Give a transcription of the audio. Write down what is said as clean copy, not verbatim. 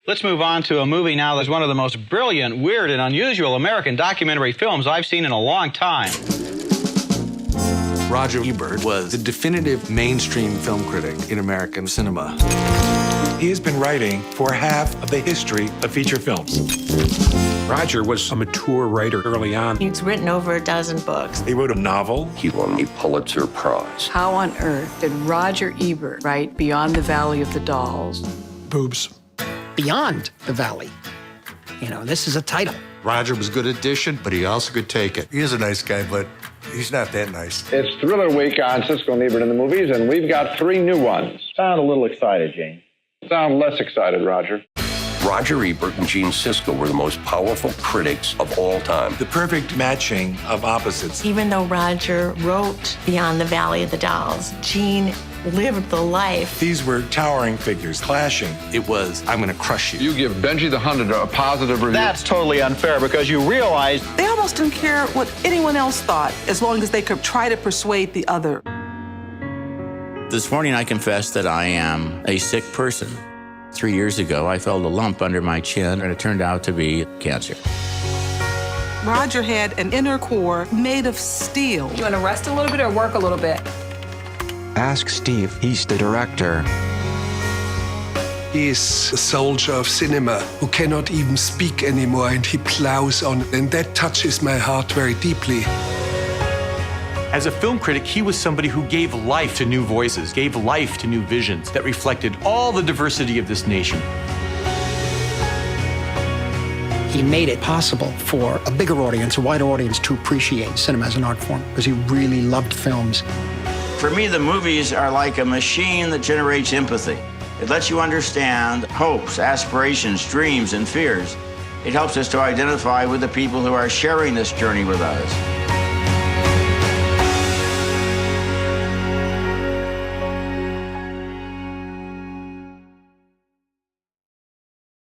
Let's move on to a movie now that's one of the most brilliant, weird, and unusual American documentary films I've seen in a long time. Roger Ebert was the definitive mainstream film critic in American cinema. He has been writing for half of the history of feature films. Roger was a mature writer early on. He's written over a dozen books. He wrote a novel. He won a Pulitzer Prize. How on earth did Roger Ebert write Beyond the Valley of the Dolls? Boobs. Beyond the Valley. You know, this is a title. Roger was a good addition, but he also could take it. He is a nice guy, but he's not that nice. It's Thriller Week on Siskel and Ebert in the movies, and we've got 3 new ones. Sound a little excited, Gene. Sound less excited, Roger. Roger Ebert and Gene Siskel were the most powerful critics of all time. The perfect matching of opposites. Even though Roger wrote Beyond the Valley of the Dolls, Gene lived the life. These were towering figures clashing. It was, I'm gonna crush you. You give Benji the Hunter a positive review. That's totally unfair because you realize They almost didn't care what anyone else thought as long as they could try to persuade the other. This morning I confess that I am a sick person. 3 years ago, I felt a lump under my chin, and it turned out to be cancer. Roger had an inner core made of steel. You want to rest a little bit or work a little bit? Ask Steve, he's the director. He is a soldier of cinema who cannot even speak anymore, and he plows on, and that touches my heart very deeply. As a film critic, he was somebody who gave life to new voices, gave life to new visions that reflected all the diversity of this nation. He made it possible for a bigger audience, a wider audience, to appreciate cinema as an art form because he really loved films. For me, the movies are like a machine that generates empathy. It lets you understand hopes, aspirations, dreams, and fears. It helps us to identify with the people who are sharing this journey with us.